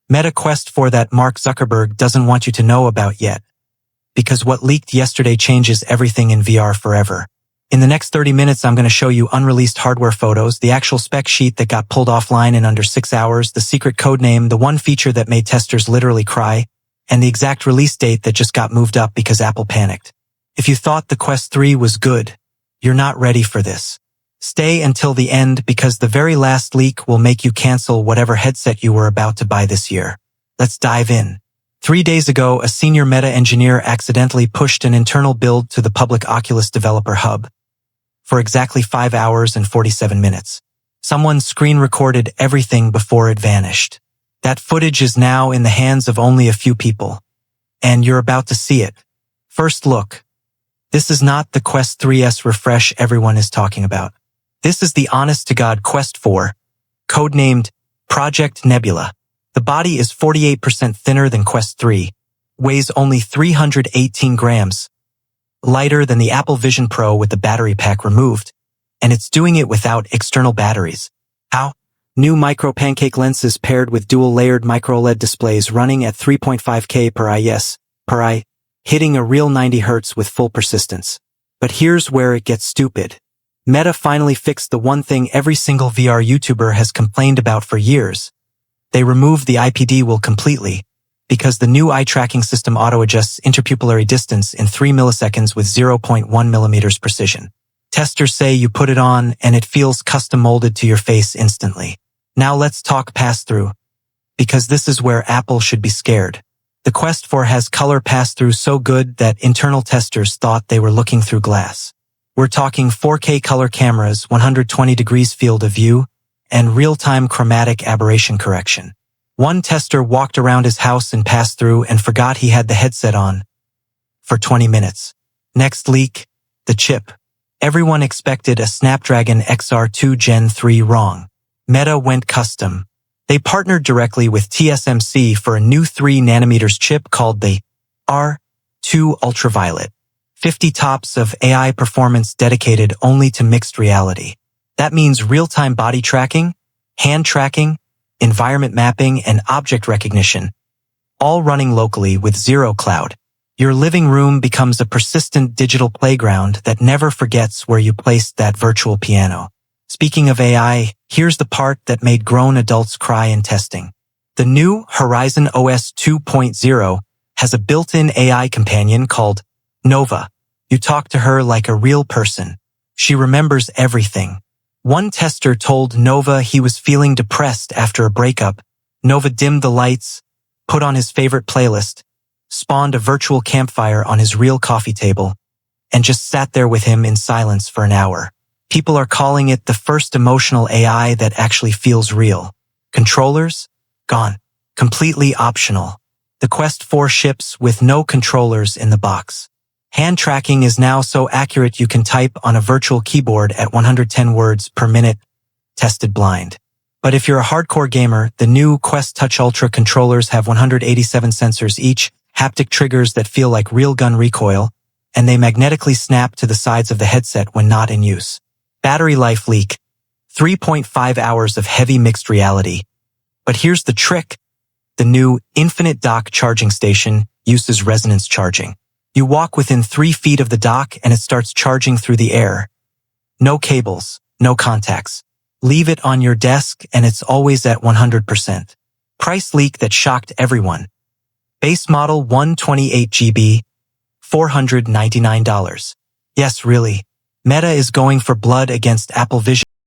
Meta Quest 4 that Mark Zuckerberg doesn't want you to know about yet. Because what leaked yesterday changes everything in VR forever. In the next 30 minutes, I'm going to show you unreleased hardware photos, the actual spec sheet that got pulled offline in under 6 hours, the secret codename, the one feature that made testers literally cry, and the exact release date that just got moved up because Apple panicked. If you thought the Quest 3 was good, you're not ready for this. Stay until the end because the very last leak will make you cancel whatever headset you were about to buy this year. Let's dive in. 3 days ago, a senior Meta engineer accidentally pushed an internal build to the public Oculus developer hub. For exactly 5 hours and 47 minutes. Someone screen recorded everything before it vanished. That footage is now in the hands of only a few people. And you're about to see it. First look. This is not the Quest 3S refresh everyone is talking about. This is the honest-to-God Quest 4, codenamed Project Nebula. The body is 48% thinner than Quest 3, weighs only 318 grams, lighter than the Apple Vision Pro with the battery pack removed, and it's doing it without external batteries. How? New micro pancake lenses paired with dual-layered micro-OLED displays running at 3.5K per eye, hitting a real 90 Hz with full persistence. But here's where it gets stupid. Meta finally fixed the one thing every single VR YouTuber has complained about for years. They removed the IPD wheel completely, because the new eye tracking system auto-adjusts interpupillary distance in 3 milliseconds with 0.1 millimeters precision. Testers say you put it on and it feels custom-molded to your face instantly. Now let's talk pass-through, because this is where Apple should be scared. The Quest 4 has color pass-through so good that internal testers thought they were looking through glass. We're talking 4K color cameras, 120 degrees field of view, and real-time chromatic aberration correction. One tester walked around his house and passed through and forgot he had the headset on for 20 minutes. Next leak, the chip. Everyone expected a Snapdragon XR2 Gen 3 wrong. Meta went custom. They partnered directly with TSMC for a new 3 nanometers chip called the R2 Ultraviolet. 50 TOPS of AI performance dedicated only to mixed reality. That means real-time body tracking, hand tracking, environment mapping, and object recognition, all running locally with zero cloud. Your living room becomes a persistent digital playground that never forgets where you placed that virtual piano. Speaking of AI, here's the part that made grown adults cry in testing. The new Horizon OS 2.0 has a built-in AI companion called Nova. You talk to her like a real person. She remembers everything. One tester told Nova he was feeling depressed after a breakup. Nova dimmed the lights, put on his favorite playlist, spawned a virtual campfire on his real coffee table, and just sat there with him in silence for an hour. People are calling it the first emotional AI that actually feels real. Controllers? Gone. Completely optional. The Quest 4 ships with no controllers in the box. Hand tracking is now so accurate you can type on a virtual keyboard at 110 words per minute, tested blind. But if you're a hardcore gamer, the new Quest Touch Ultra controllers have 187 sensors each, haptic triggers that feel like real gun recoil, and they magnetically snap to the sides of the headset when not in use. Battery life leak. 3.5 hours of heavy mixed reality. But here's the trick. The new Infinite Dock charging station uses resonance charging. You walk within 3 feet of the dock and it starts charging through the air. No cables, no contacts. Leave it on your desk and it's always at 100%. Price leak that shocked everyone. Base model 128GB, $499. Yes, really. Meta is going for blood against Apple Vision.